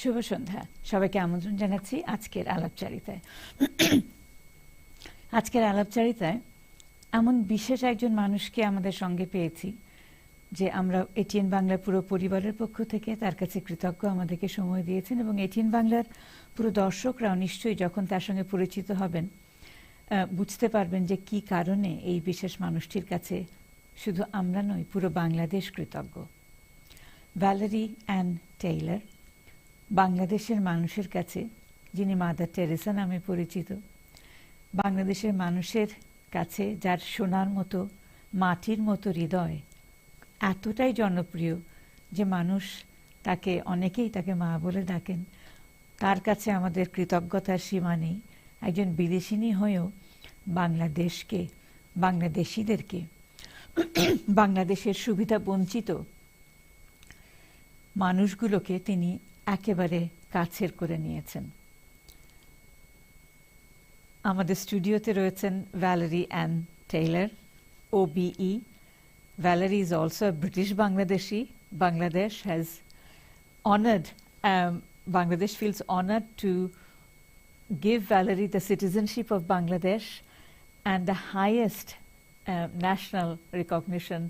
শুভ সন্ধ্যা, সবাইকে আমন্ত্রণ জানাচ্ছি আজকের আলাপচারিতায়। আজকের আলাপচারিতায় এমন বিশেষ একজন মানুষকে আমাদের সঙ্গে পেয়েছি যে আমরা এটিএন বাংলার পুরো পরিবারের পক্ষ থেকে তার কাছে কৃতজ্ঞ, আমাদেরকে সময় দিয়েছেন। এবং এটিএন বাংলার পুরো দর্শকরাও নিশ্চয়ই যখন তার সঙ্গে পরিচিত হবেন বুঝতে পারবেন যে কি কারণে এই বিশেষ মানুষটির কাছে শুধু আমরা নই, পুরো বাংলাদেশ কৃতজ্ঞ। ভ্যালেরি অ্যান টেইলর বাংলাদেশের মানুষের কাছে, যিনি মাদার টেরেসা নামে পরিচিত, বাংলাদেশের মানুষের কাছে যার সোনার মতো মাটির মতো হৃদয়, এতটাই জনপ্রিয় যে মানুষ তাকে, অনেকেই তাকে মা বলে ডাকেন। তার কাছে আমাদের কৃতজ্ঞতার সীমা নেই। একজন বিদেশিনী হয়েও বাংলাদেশকে, বাংলাদেশিদেরকে, বাংলাদেশের সুবিধা বঞ্চিত মানুষগুলোকে তিনি একেবারে কাছের করে নিয়েছেন। আমাদের স্টুডিওতে রয়েছেন Valarie Ann Taylor, OBE. Valarie is also a British Bangladeshi. Bangladesh has honored, Bangladesh feels honored to give Valarie the citizenship of Bangladesh and the highest national recognition,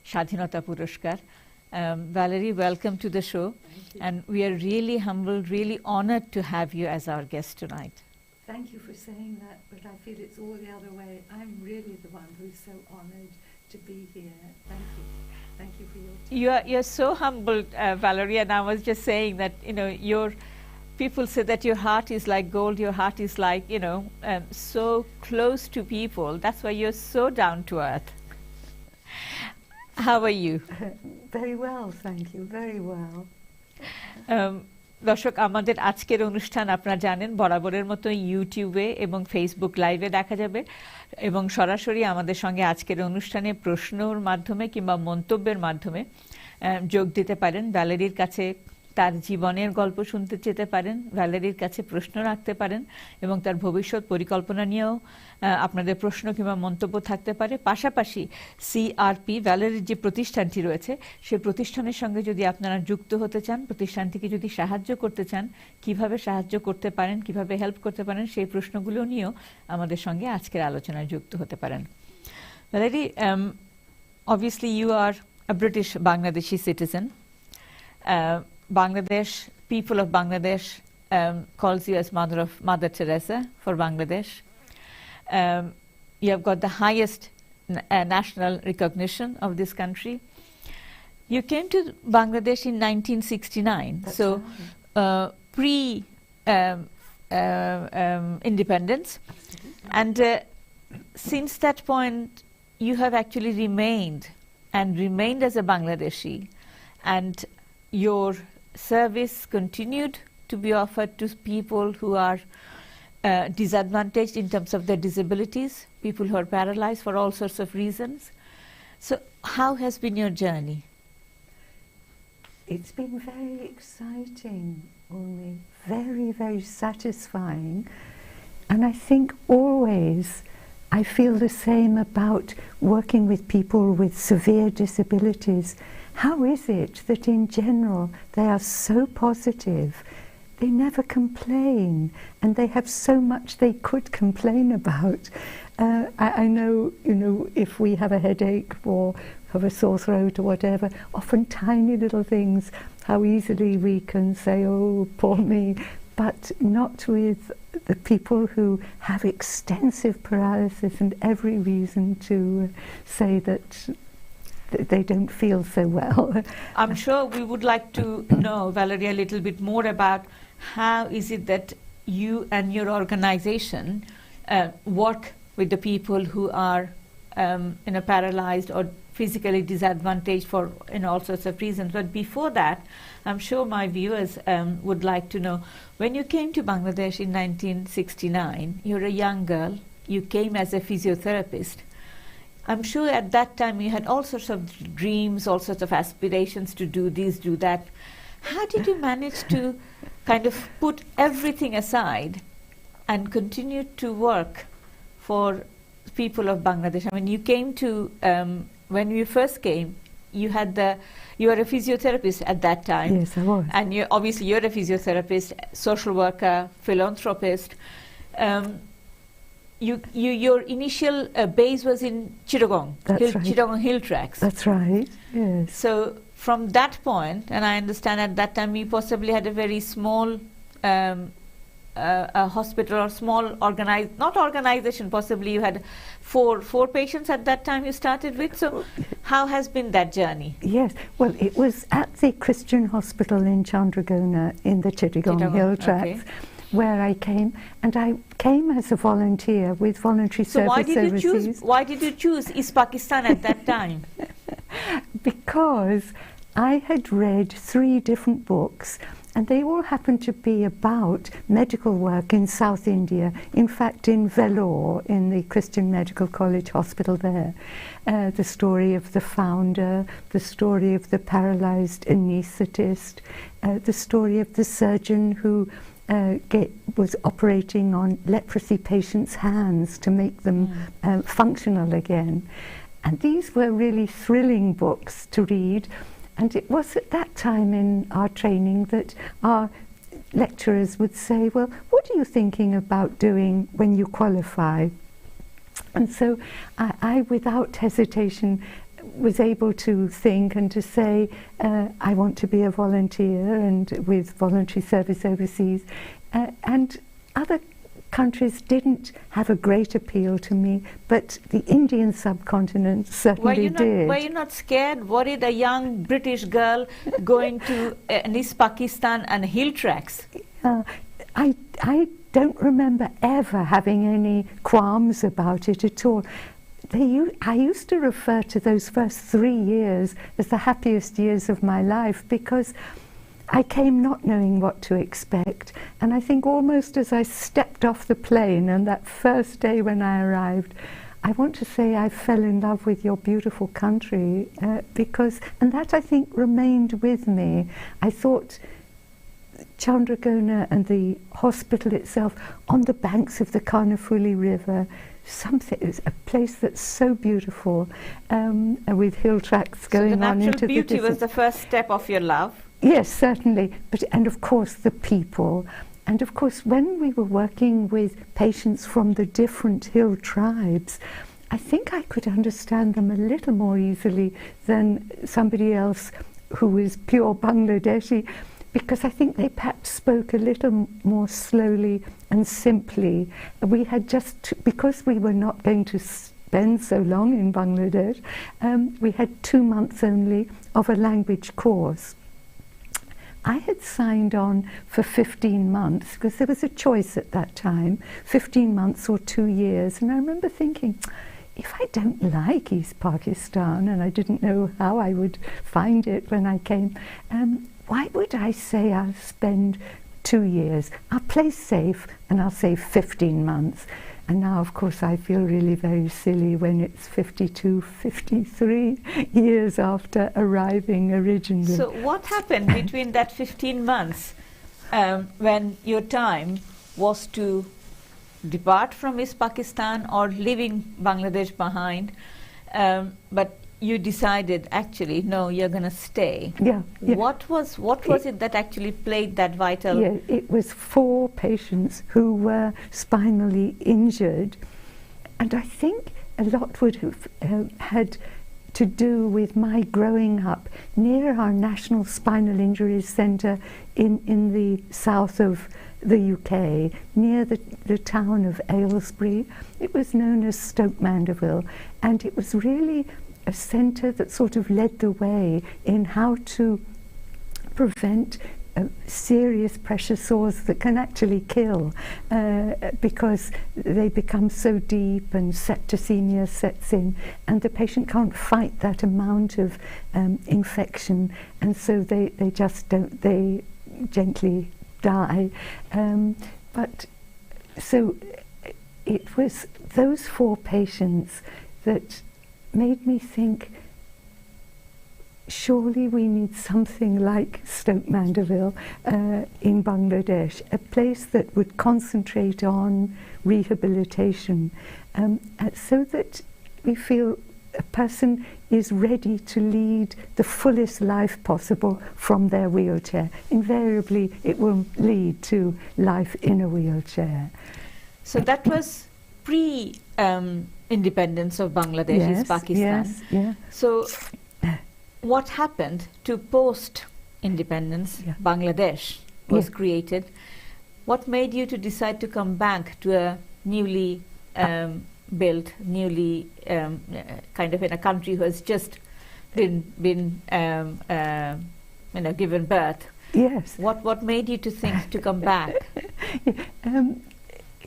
Shadhinata Purushkar. Valarie, welcome to the show, and we are really humbled, really honored to have you as our guest tonight. Thank you for saying that, but I feel it's all the other way. I'm really the one who's so honored to be here. Thank you. Thank you for your time. You're so humbled, Valarie, and I was just saying that, you know, people say that your heart is like gold, your heart is like, you know, so close to people. That's why you're so down to earth. How are you? Very well, thank you, very well. দর্শক, আমাদের আজকের অনুষ্ঠান আপনারা জানেন বরাবরের মতো ইউটিউবে এবং ফেসবুক লাইভে দেখা যাবে, এবং সরাসরি আমাদের সঙ্গে আজকের অনুষ্ঠানে প্রশ্নর মাধ্যমে কিংবা মন্তব্যের মাধ্যমে যোগ দিতে পারেন। ভ্যালেরির কাছে তার জীবনের গল্প শুনতে যেতে পারেন, ভ্যালেরির কাছে প্রশ্ন রাখতে পারেন, এবং তার ভবিষ্যৎ পরিকল্পনা নিয়েও আপনাদের প্রশ্ন কিংবা মন্তব্য থাকতে পারে। পাশাপাশি সিআরপি, ভ্যালেরির যে প্রতিষ্ঠানটি রয়েছে, সেই প্রতিষ্ঠানের সঙ্গে যদি আপনারা যুক্ত হতে চান, প্রতিষ্ঠানটিকে যদি সাহায্য করতে চান, কিভাবে সাহায্য করতে পারেন, কিভাবে হেল্প করতে পারেন, সেই প্রশ্নগুলো নিয়েও আমাদের সঙ্গে আজকের আলোচনায় যুক্ত হতে পারেন। Valerie, obviously you are a British Bangladeshi citizen. Bangladesh, people of Bangladesh calls you as Mother Teresa for Bangladesh. You have got the highest national recognition of this country. You came to Bangladesh in 1969, That's so right. Independence, and since that point you have actually remained as a Bangladeshi, and your service continued to be offered to people who are disadvantaged in terms of their disabilities, people who are paralyzed for all sorts of reasons. So how has been your journey? It's been very exciting, Urmee, very, very satisfying. And I think always I feel the same about working with people with severe disabilities. How is it that in general they are so positive? They never complain, and they have so much they could complain about. I know, you know, if we have a headache or have a sore throat or whatever, often tiny little things, how easily we can say, oh, poor me, but not with the people who have extensive paralysis and every reason to say that they don't feel so well. I'm sure we would like to know, Valarie, a little bit more about how is it that you and your organization work with the people who are paralyzed or physically disadvantaged for all sorts of reasons. But before that, I'm sure my viewers would like to know, when you came to Bangladesh in 1969, you're a young girl, you came as a physiotherapist. I'm sure at that time you had all sorts of dreams, all sorts of aspirations to do this, do that. How did you manage to kind of put everything aside and continue to work for people of Bangladesh? I mean, you came to, when you first came, you were a physiotherapist at that time. Yes, I was. And you're a physiotherapist, social worker, philanthropist. Your initial base was in Chittagong, That's right. Chittagong Hill Tracks. That's right, yes. So from that point, and I understand at that time you possibly had a very small a hospital or small not organization, possibly you had four patients at that time you started with. So how has been that journey? Yes, well, it was at the Christian Hospital in Chandragona in the Chittagong Hill Tracks. Okay. Where I came, and I came as a volunteer with voluntary service overseas. Why did you choose East Pakistan at that time? Because I had read 3 different books, and they all happened to be about medical work in South India, in fact in Vellore, in the Christian Medical College Hospital there. The story of the founder, the story of the paralyzed anaesthetist, the story of the surgeon who was operating on leprosy patients' hands to make them functional again. And these were really thrilling books to read. And it was at that time in our training that our lecturers would say, well, what are you thinking about doing when you qualify? And so I without hesitation, was able to think and to say, I want to be a volunteer and with voluntary service overseas. And other countries didn't have a great appeal to me, but the Indian subcontinent certainly did. Were you not scared, worried, a young British girl going to East Pakistan and hill tracks? I don't remember ever having any qualms about it at all. I used to refer to those first 3 years as the happiest years of my life, because I came not knowing what to expect. And I think almost as I stepped off the plane and that first day when I arrived, I want to say I fell in love with your beautiful country, and that I think remained with me. I thought Chandragona and the hospital itself on the banks of the Karnafuli River, it's a place that's so beautiful, with hill tracks going on into the distance. So the natural beauty was the first step of your love? Yes, certainly. And of course the people. And of course when we were working with patients from the different hill tribes, I think I could understand them a little more easily than somebody else who was pure Bangladeshi, because I think they perhaps spoke a little more slowly and simply. We had because we were not going to spend so long in Bangladesh, we had 2 months only of a language course. I had signed on for 15 months, because there was a choice at that time, 15 months or 2 years. And I remember thinking, if I don't like East Pakistan, and I didn't know how I would find it when I came, why would I say I'll spend 2 years? I'll play safe and I'll say 15 months. And now, of course, I feel really very silly when it's 52, 53 years after arriving originally. So what happened between that 15 months when your time was to depart from East Pakistan or leaving Bangladesh behind, but you decided, actually, no, you're going to stay. Yeah. What was it that actually played that vital? Yeah, it was 4 patients who were spinally injured, and I think a lot would have had to do with my growing up near our National Spinal Injuries Centre in the south of the UK, near the town of Aylesbury. It was known as Stoke Mandeville, and it was really a centre that sort of led the way in how to prevent serious pressure sores that can actually kill, because they become so deep and septicemia sets in, and the patient can't fight that amount of infection, and so they gently die. But so it was those 4 patients that made me think, surely we need something like Stoke Mandeville in Bangladesh, a place that would concentrate on rehabilitation, so that we feel a person is ready to lead the fullest life possible from their wheelchair. Invariably, it will lead to life in a wheelchair. So that was pre-independence of Bangladesh, Yes, is Pakistan. yes, yeah. So what happened to post-independence? Yeah. Bangladesh was Yeah. created. What made you to decide to come back to a newly built, newly kind of in a country who has just been given birth? Yes. What made you to think to come back?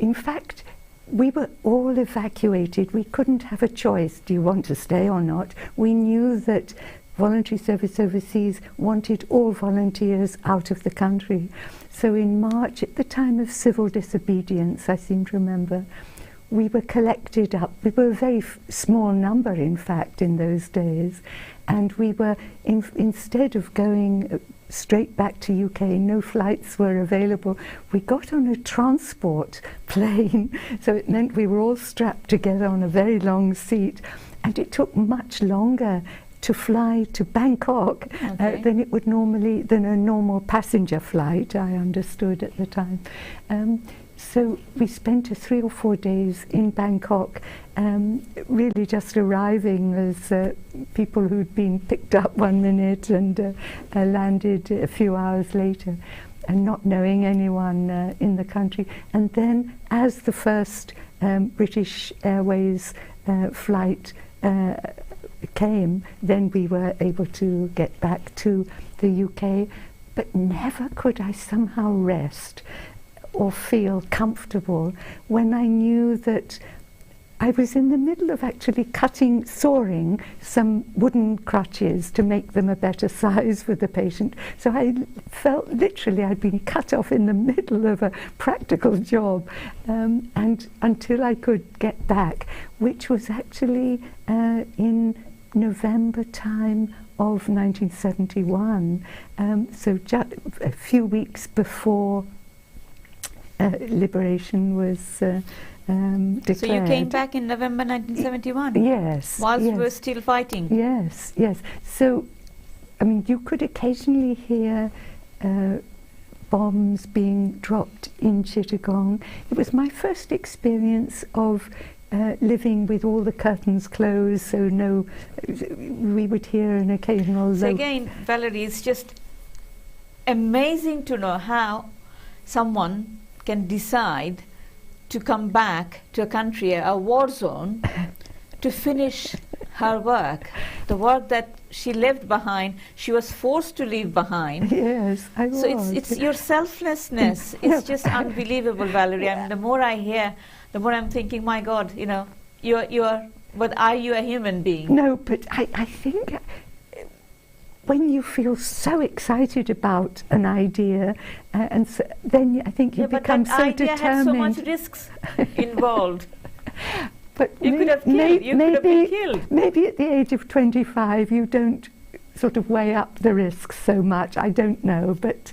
In fact, we were all evacuated. We couldn't have a choice. Do you want to stay or not? We knew that Voluntary Service Overseas wanted all volunteers out of the country. So in March, at the time of civil disobedience, I seem to remember, we were collected up. We were a very small number, in fact, in those days. And we were, instead of going straight back to UK, no flights were available. We got on a transport plane, so it meant we were all strapped together on a very long seat, and it took much longer to fly to Bangkok than it would normally, than a normal passenger flight, I understood at the time. So we spent 3 or 4 days in Bangkok, really just arriving as people who'd been picked up one minute and landed a few hours later, and not knowing anyone in the country. And then as the first British Airways flight came, then we were able to get back to the UK, but never could I somehow rest or feel comfortable when I knew that I was in the middle of actually sawing some wooden crutches to make them a better size for the patient. So I felt literally I'd been cut off in the middle of a practical job, and until I could get back, which was actually in November time of 1971, so just a few weeks before liberation was declared. So you came back in November 1971? Yes. Whilst yes. we were still fighting? Yes, yes. So, I mean, you could occasionally hear bombs being dropped in Chittagong. It was my first experience of living with all the curtains closed, so we would hear an occasional... So again, Valarie, it's just amazing to know how someone can decide to come back to a country, a war zone, to finish her work. The work that she left behind, she was forced to leave behind. Yes, I was. So it's your selflessness. It's just unbelievable, Valarie. I mean, the more I hear, the more I'm thinking, my God, but are you a human being? No, but I think when you feel so excited about an idea, and so, then I think you become so determined. But that idea had so much risks involved. But you could have killed. You could have been killed. Maybe at the age of 25 you don't sort of weigh up the risks so much. I don't know, but...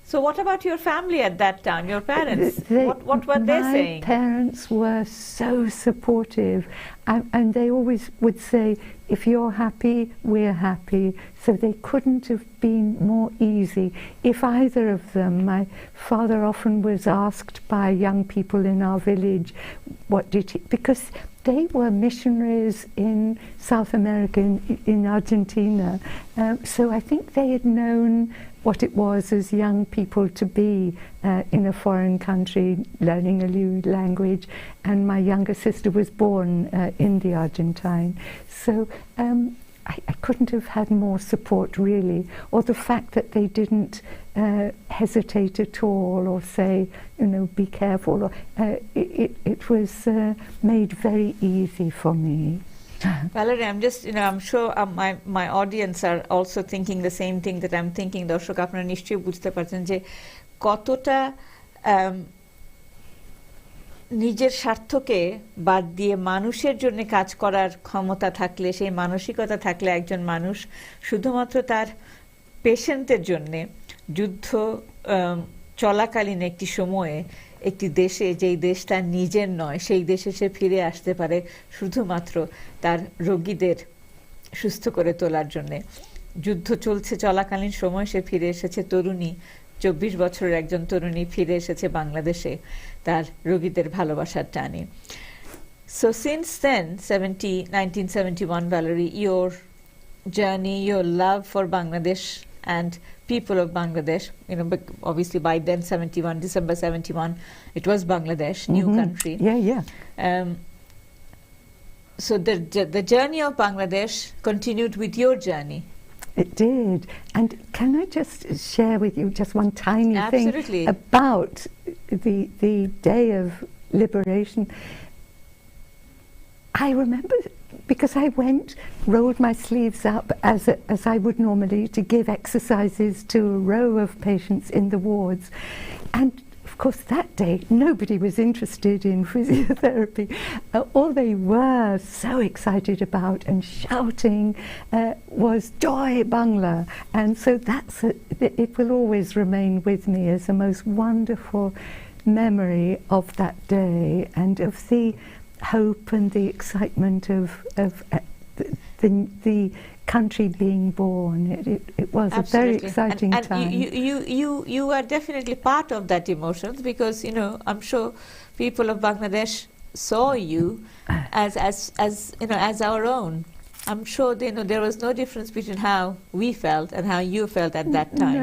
So what about your family at that time, your parents? What were they saying? My parents were so supportive, and they always would say, if you're happy, we're happy. So they couldn't have been more easy. If either of them, my father often was asked by young people in our village, because they were missionaries in South America, in Argentina. So I think they had known what it was as young people to be in a foreign country, learning a new language. And my younger sister was born in the Argentine. So I couldn't have had more support, really, or the fact that they didn't hesitate at all or say, be careful. It was made very easy for me. Valarie, I'm just, I'm sure my audience are also thinking the same thing that I'm thinking. দর্শক আপনারা নিশ্চয়ই বুঝতে পারছেন যে কতটা নিজের স্বার্থকে বাদ দিয়ে মানুষের জন্য কাজ করার ক্ষমতা থাকলে, সেই মানসিকতা থাকলে একজন মানুষ শুধুমাত্র তার পেশেন্টের জন্য যুদ্ধ চলাকালীন একটি সময়ে একটি দেশে, যেই দেশটা নিজের নয়, সেই দেশে সে ফিরে আসতে পারে শুধুমাত্র তার রোগীদের সুস্থ করে তোলার জন্যে। যুদ্ধ চলাকালীন সময় সে ফিরে এসেছে তরুণী, 24 বছরের একজন তরুণী ফিরে এসেছে বাংলাদেশে তার রোগীদের ভালোবাসার টানে। So since then, 1971, Valarie, your journey, your love for Bangladesh and people of Bangladesh, obviously by then, December 71, it was Bangladesh, new country. Yeah. So the journey of Bangladesh continued with your journey. It did. And can I just share with you just one tiny Absolutely. thing about the day of liberation? I remember, because I went, rolled my sleeves up as I would normally, to give exercises to a row of patients in the wards. And of course that day nobody was interested in physiotherapy. All they were so excited about and shouting was Joy Bangla. And so it will always remain with me as a most wonderful memory of that day and of the hope and the excitement of the country being born. It was Absolutely. a very exciting time. You are definitely part of that emotions, because I'm sure people of Bangladesh saw you as our own. I'm sure there was no difference between how we felt and how you felt at that time.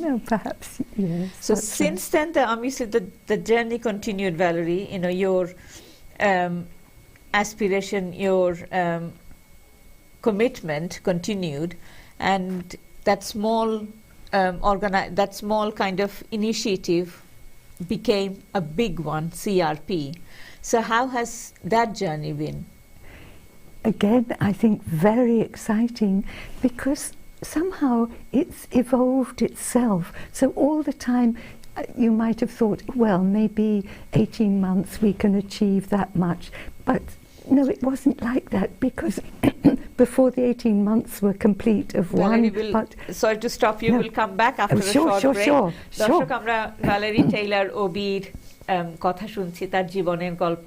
No, perhaps yes. So since then, obviously the journey continued, Valarie. Your aspiration, your commitment continued, and that small kind of initiative became a big one, CRP. So how has that journey been? Again, I think very exciting, because somehow it's evolved itself. So all the time you might have thought, well, maybe 18 months we can achieve that much. But no, it wasn't like that, because before the 18 months were complete of Valarie, one. Sorry to stop you. We'll come back after a short break. Sure. দর্শক, আমরা Valerie Taylor ওবির কথা শুনছি, তার জীবনের গল্প,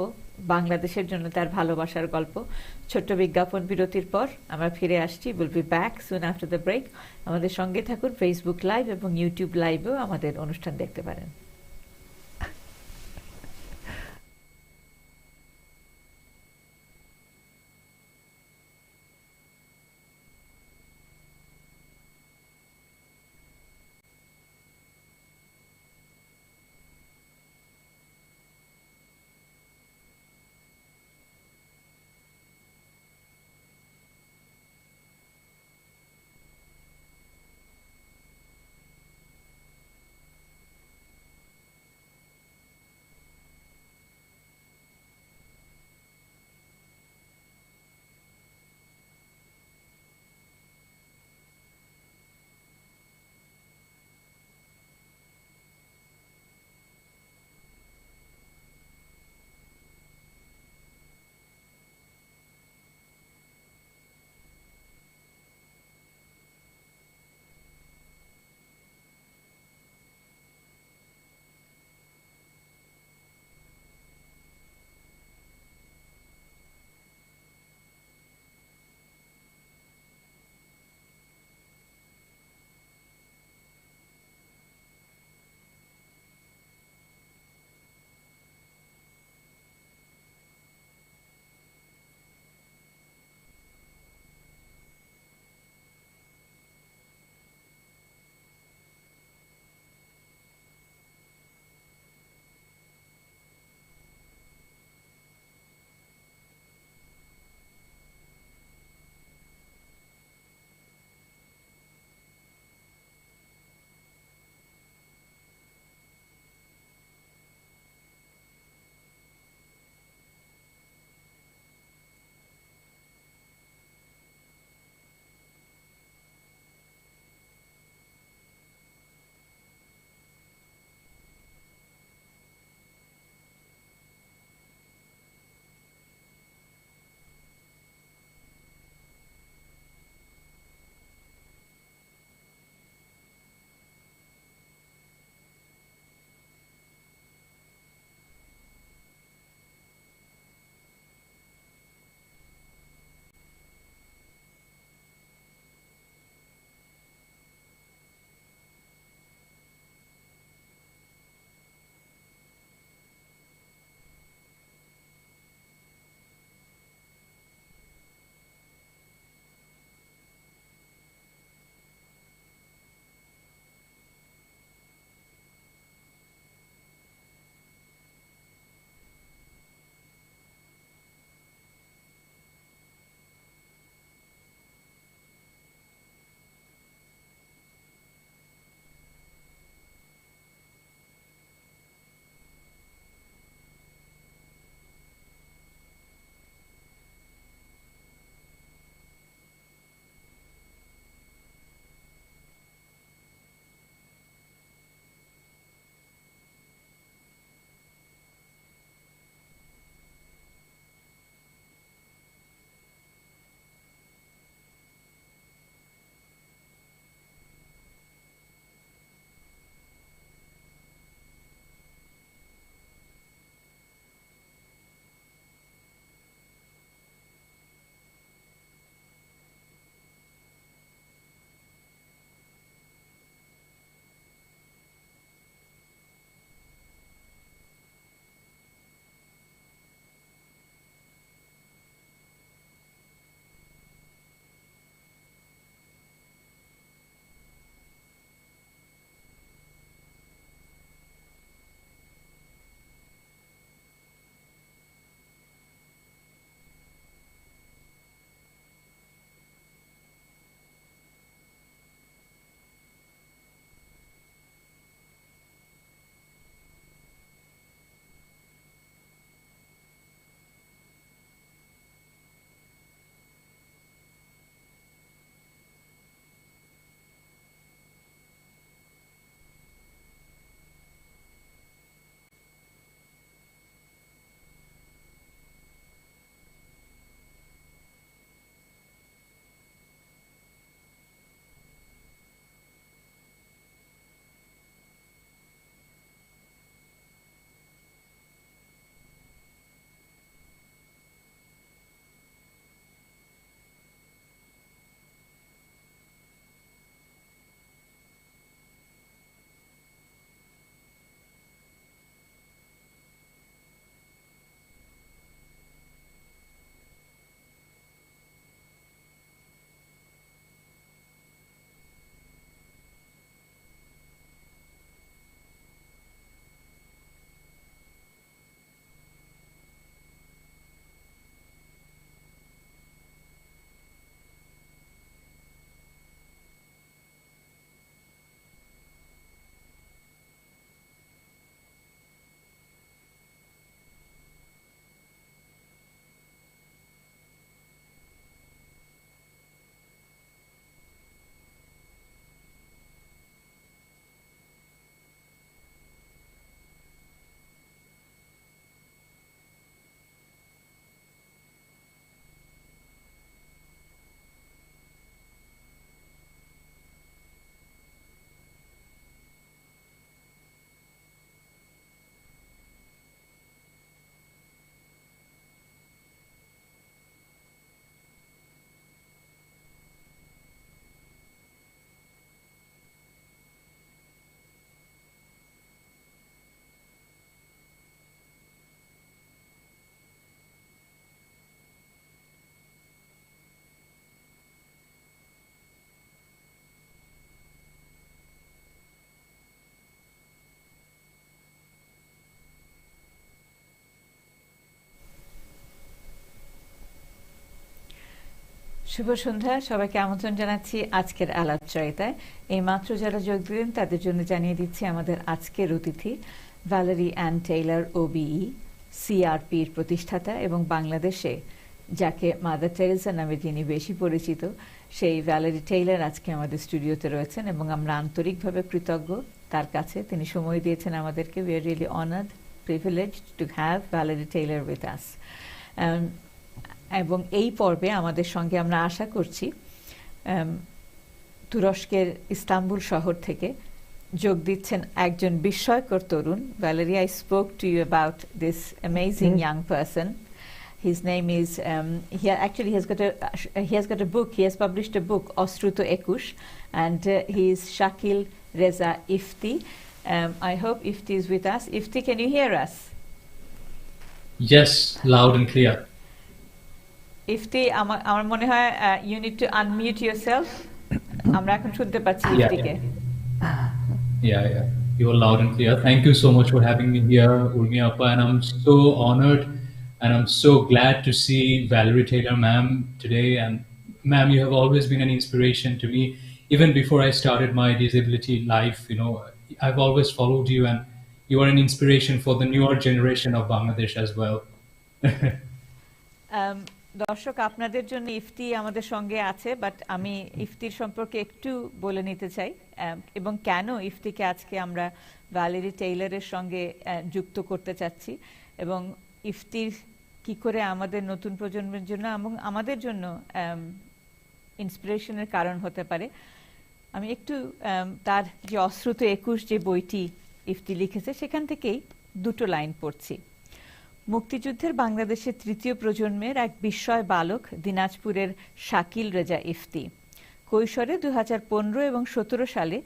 বাংলাদেশের জন্য তার ভালোবাসার গল্প। ছোট্ট বিজ্ঞাপন বিরতির পর আমরা ফিরে আসছি। We'll be back soon after the break. আমাদের সঙ্গে থাকুন। ফেসবুক লাইভ এবং ইউটিউব লাইভেও আমাদের অনুষ্ঠান দেখতে পারেন। শুভ সন্ধ্যা, সবাইকে আমন্ত্রণ জানাচ্ছি আজকের আলাপচারিতায়। এই মাত্র যারা যোগ দিলেন তাদের জন্য জানিয়ে দিচ্ছি আমাদের আজকের অতিথি ভ্যালারি অ্যান টেইলর, ওবিই, সিআরপির প্রতিষ্ঠাতা এবং বাংলাদেশে যাকে মাদার টেরেসা নামে যিনি বেশি পরিচিত সেই ভ্যালারি টেইলর আজকে আমাদের স্টুডিওতে রয়েছেন এবং আমরা আন্তরিকভাবে কৃতজ্ঞ তার কাছে। তিনি সময় দিয়েছেন আমাদেরকে। We are really honoured, privileged to have Valerie Taylor with us. এবং এই পর্বে আমাদের সঙ্গে আমরা আশা করছি তুরস্কের ইস্তাম্বুল শহর থেকে যোগ দিচ্ছেন একজন বিস্ময়কর তরুণ। Valarie, I spoke to you about this amazing young person. His name is he has got a book. He has published a book, Ostruto Ekush, and he is Shakil Reza Ifty. I hope Ifty is with us. Ifty, can you hear us? Yes, loud and clear. Ifty, আমার মনে হয় you need to unmute yourself. আমরা এখন শুনতে পাচ্ছি ইফতিকে। Yeah. You are loud and clear. Thank you so much for having me here, Urmee Appa, and I'm so honored and I'm so glad to see Valarie Taylor ma'am today. And ma'am, you have always been an inspiration to me. Even before I started my disability life, I've always followed you, and you are an inspiration for the newer generation of Bangladesh as well. দর্শক, আপনাদের জন্য ইফতি আমাদের সঙ্গে আছে, but আমি ইফতির সম্পর্কে একটু বলে নিতে চাই এবং কেন ইফতিকে আজকে আমরা ভ্যালারি টেইলরের সঙ্গে যুক্ত করতে চাচ্ছি এবং ইফতির কি করে আমাদের নতুন প্রজন্মের জন্য এবং আমাদের জন্য ইন্সপিরেশনের কারণ হতে পারে। আমি একটু তার যে অশ্রুত 21 যে বইটি ইফতি লিখেছে সেখান থেকেই দুটো লাইন পড়ছি। মুক্তিযুদ্ধের বাংলাদেশের তৃতীয় প্রজন্মের এক বিস্ময় বালক দিনাজপুরের শাকিল রেজা ইফতি। কৈশোরে 2015 এবং 17 সালে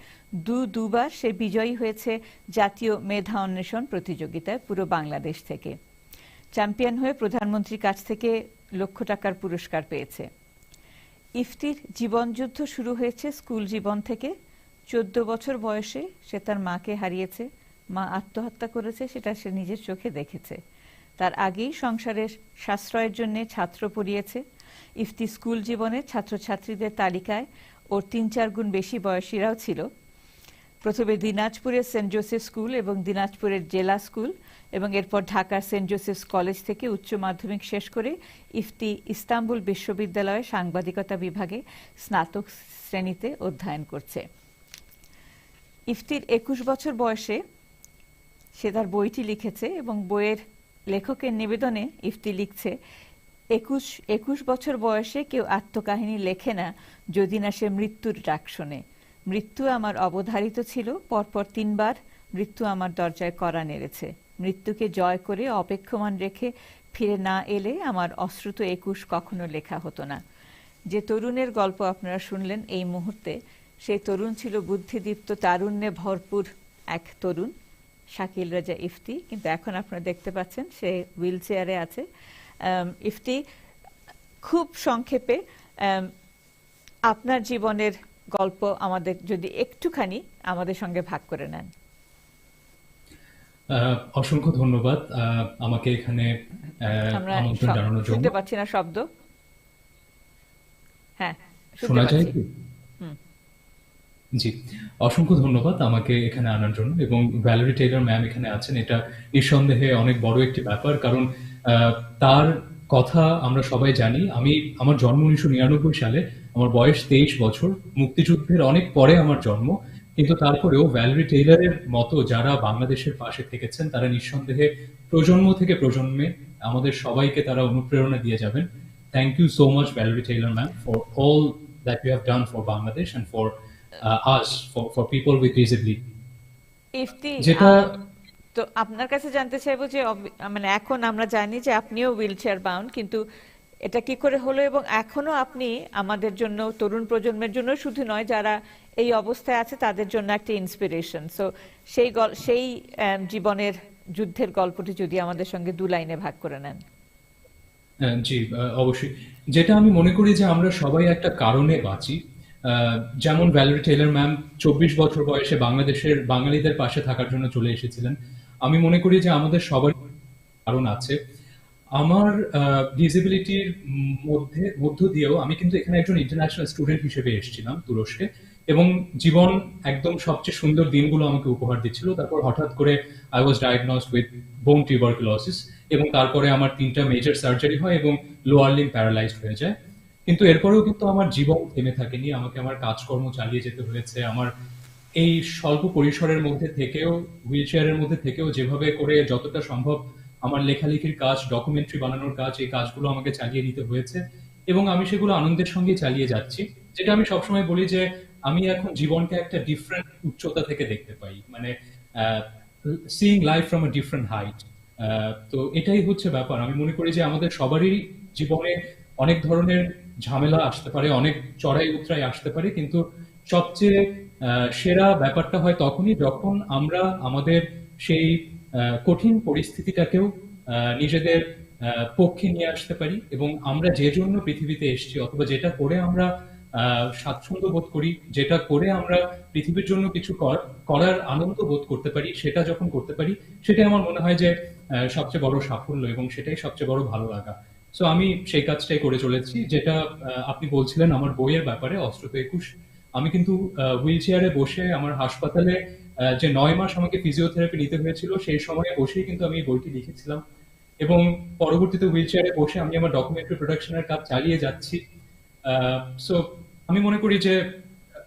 দুবার সে বিজয়ী হয়েছে জাতীয় মেধা অন্বেষণ প্রতিযোগিতায় পুরো বাংলাদেশ থেকে। চ্যাম্পিয়ন হয়ে প্রধানমন্ত্রীর কাছ থেকে লক্ষ টাকার পুরস্কার পেয়েছে। ইফতির জীবনযুদ্ধ শুরু হয়েছে স্কুল জীবন থেকে। 14 বছর বয়সে সে তার মাকে হারিয়েছে। মা আত্মহত্যা করেছে, সেটা সে নিজের চোখে দেখেছে। তার আগেই সংসারের সাশ্রয়ের জন্য ছাত্র পড়িয়েছে। ইফতি স্কুল জীবনে ছাত্রছাত্রীদের তালিকায় ওর 3-4 গুণ বেশি বয়সীরাও ছিল। প্রথমে দিনাজপুরের সেন্ট জোসেফ স্কুল এবং দিনাজপুরের জেলা স্কুল এবং এরপর ঢাকার সেন্ট জোসেফ কলেজ থেকে উচ্চ মাধ্যমিক শেষ করে ইফতি ইস্তাম্বুল বিশ্ববিদ্যালয়ে সাংবাদিকতা বিভাগে স্নাতক শ্রেণীতে অধ্যয়ন করছে। ইফতির 21 বছর বয়সে সে তার বইটি লিখেছে এবং বইয়ের লেখকের নিবেদনে ইফতি লিখছে, 21 বছর বয়সে কেউ আত্মকাহিনী লেখে না যদি না সে মৃত্যুর ডাক শোনে। মৃত্যু আমার অবধারিত ছিল, পরপর 3 বার মৃত্যু আমার দরজায় কড়া নেড়েছে। মৃত্যুকে জয় করে অপেক্ষমান রেখে ফিরে না এলে আমার অশ্রুত 21 কখনো লেখা হতো না। যে তরুণের গল্প আপনারা শুনলেন এই মুহূর্তে, সেই তরুণ ছিল বুদ্ধিদীপ্ত, তারুণ্যে ভরপুর এক তরুণ, শাকিল রেজা ইফতি। কিন্তু এখন আপনারা দেখতে পাচ্ছেন সে হুইল চেয়ারে আছে। ইফতি, খুব সংক্ষেপে আপনার জীবনের গল্প আমাদের যদি একটুখানি আমাদের সঙ্গে ভাগ করে নেন। অসংখ্য ধন্যবাদ আমাকে এখানে আমন্ত্রণ জানানোর জন্য। শুনতে পাচ্ছি না শব্দ। হ্যাঁ, শোনা যায় কি? জি, অসংখ্য ধন্যবাদ আমাকে এখানে আনার জন্য। এবং ভ্যালারি টেইলর ম্যাম এখানে আছেন, এটা নিঃসন্দেহে অনেক বড় একটি ব্যাপার, কারণ তার কথা আমরা সবাই জানি। আমার জন্ম 1999 সালে, আমার বয়স 23 বছর। মুক্তিযুদ্ধের অনেক পরে আমার জন্ম, কিন্তু তারপরেও ভ্যালারি টেইলরের মতো যারা বাংলাদেশের পাশে থেকেছেন তারা নিঃসন্দেহে প্রজন্ম থেকে প্রজন্মে আমাদের সবাইকে তারা অনুপ্রেরণা দিয়ে যাবেন। Thank you so much Valerie Taylor ma'am for all that you have done for Bangladesh and for us, for people with disability. Ifti, তো আপনার কাছে জানতে চাইবো যে মানে এখন আমরা জানি যে আপনিও হুইল চেয়ার বাউন্ড, কিন্তু এটা কি করে হলো এবং এখনো আপনি আমাদের জন্য, তরুণ প্রজন্মের জন্য শুধু নয়, যারা এই অবস্থায় আছে তাদের জন্য একটা ইন্সপিরেশন। সো সেই জীবনের যুদ্ধের গল্পটি যদি আমাদের সঙ্গে 2 লাইনে ভাগ করে নেন। জি, অবশ্যই। যেটা আমি মনে করি যে আমরা সবাই একটা কারণে বাঁচি। যেমন ভ্যালারি টেইলর ম্যাম 24 বছর বয়সে বাংলাদেশের বাঙালিদের পাশে থাকার জন্য চলে এসেছিলেন। আমি মনে করি যে আমাদের সবার কারণ আছে। আমার ডিসেবিলিটির মধ্য দিয়েও আমি কিন্তু এখানে একজন ইন্টারন্যাশনাল স্টুডেন্ট হিসেবে এসেছিলাম তুরস্কে, এবং জীবন একদম সবচেয়ে সুন্দর দিনগুলো আমাকে উপহার দিচ্ছিল। তারপর হঠাৎ করে আই ওয়াজ ডায়াগনোজড উইথ বোন টিউবারকুলোসিস, এবং তারপরে আমার 3টা মেজর সার্জারি হয় এবং লোয়ার লিম্ব প্যারালাইজড হয়ে যায়। কিন্তু এরপরেও কিন্তু আমার জীবন থেমে থাকেনি, আমাকে আমার কাজকর্ম চালিয়ে যেতে হয়েছে। আমার এই স্বল্প পরিসরের মধ্যে থেকেও, হুইল চেয়ারের মধ্যে থেকেও যেভাবে করে যতটা সম্ভব আমার লেখালেখির কাজ, ডকুমেন্টারি বানানোর কাজ, এই কাজগুলো আমাকে চালিয়ে নিতে হয়েছে, এবং আমি সেগুলো আনন্দের সঙ্গে চালিয়ে যাচ্ছি। যেটা আমি সবসময় বলি যে আমি এখন জীবনকে একটা ডিফারেন্ট উচ্চতা থেকে দেখতে পাই, মানে seeing life from a different height. তো এটাই হচ্ছে ব্যাপার। আমি মনে করি যে আমাদের সবারই জীবনে অনেক ধরনের ঝামেলা আসতে পারে, অনেক চড়াই উতরাই আসতে পারে, কিন্তু সবচেয়ে সেরা ব্যাপারটা হয় তখনই যখন আমরা আমাদের সেই কঠিন পরিস্থিতিটাকেও নিজেদের পক্ষে নিয়ে আসতে পারি, এবং আমরা যে জন্য পৃথিবীতে এসেছি অথবা যেটা করে আমরা স্বাচ্ছন্দ্য বোধ করি, যেটা করে আমরা পৃথিবীর জন্য কিছু করার আনন্দ বোধ করতে পারি, সেটা যখন করতে পারি, সেটাই আমার মনে হয় যে সবচেয়ে বড় সাফল্য, এবং সেটাই সবচেয়ে বড় ভালো লাগা। সো আমি সেই কাজটাই করে চলেছি, যেটা আপনি বলছিলেন আমার বইয়ের ব্যাপারে, অস্ত্র তো 21। আমি কিন্তু হুইল চেয়ারে বসে আমার হাসপাতালে যে 9 মাস আমাকে ফিজিওথেরাপি নিতে হয়েছিল, সেই সময়ে বসেই কিন্তু আমি এই বইটি লিখেছিলাম, এবং পরবর্তীতে হুইল চেয়ারে বসে আমি আমার ডকুমেন্টারি প্রোডাকশনের কাজ চালিয়ে যাচ্ছি। সো আমি মনে করি যে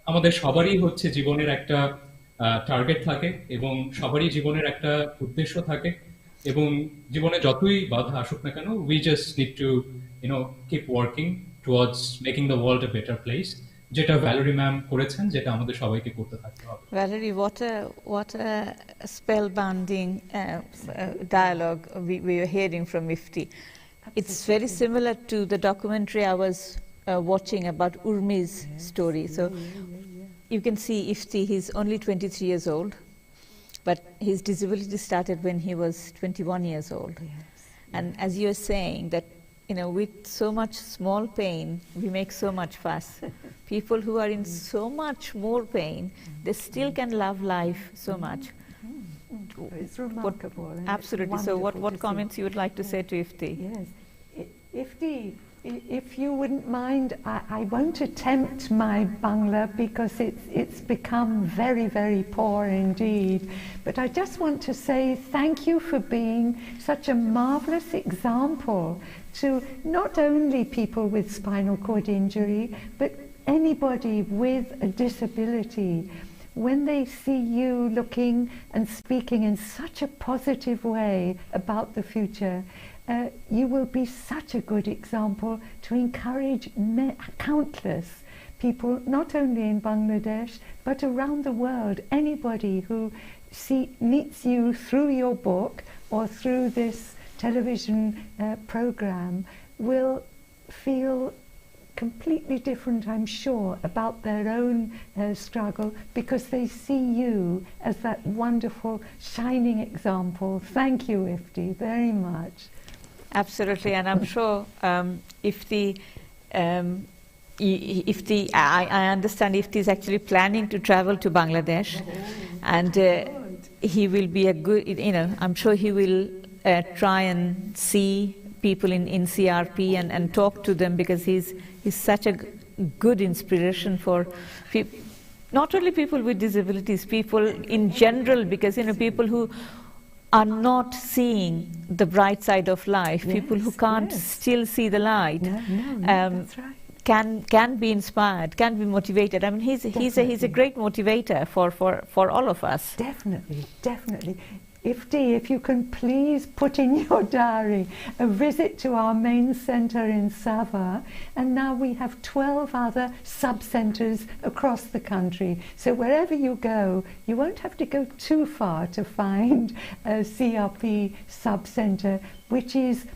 আমাদের সবারই হচ্ছে জীবনের একটা টার্গেট থাকে, এবং সবারই জীবনের একটা উদ্দেশ্য থাকে, এবং জীবনে যতই বাধা আসুক না কেন, we just need to keep working towards making the world a better place, যেটা ভ্যালেরি ম্যাম করেছেন, যেটা আমাদের সবাইকে করতে থাকতে হবে। Valerie, what a spellbinding dialogue we were hearing from Ifty. It's very similar to the documentary I was watching about Urmee's story. So you can see Ifty, he's only 23 years old, but his disability started when he was 21 years old. Yes. And as you're saying that, with so much small pain, we make so much fuss. People who are in so much more pain, they still can love life so much. It's remarkable. Absolutely. So what comments you would like to say to Ifty? Yes. Ifty, if you wouldn't mind, I won't attempt my Bangla because it's become very, very poor indeed. But I just want to say thank you for being such a marvellous example to not only people with spinal cord injury, but anybody with a disability. When they see you looking and speaking in such a positive way about the future, you will be such a good example to encourage countless people, not only in Bangladesh, but around the world. Anybody who meets you through your book or through this television program will feel completely different, I'm sure, about their own struggle, because they see you as that wonderful, shining example. Thank you, Ifty, very much. Absolutely, and I'm sure Ifty, I understand Ifty is actually planning to travel to Bangladesh, and he will be a good, I'm sure he will try and see people in CRP and talk to them, because he's such a good inspiration for not only people with disabilities, people in general, because people who are not seeing the bright side of life, yes, people who can't still see the light, that's right. can be inspired, can be motivated. I mean, he's a great motivator for all of us. Definitely. Ifty, if you can please put in your diary a visit to our main centre in Sava, and now we have 12 other sub-centres across the country. So wherever you go, you won't have to go too far to find a CRP sub-centre, which is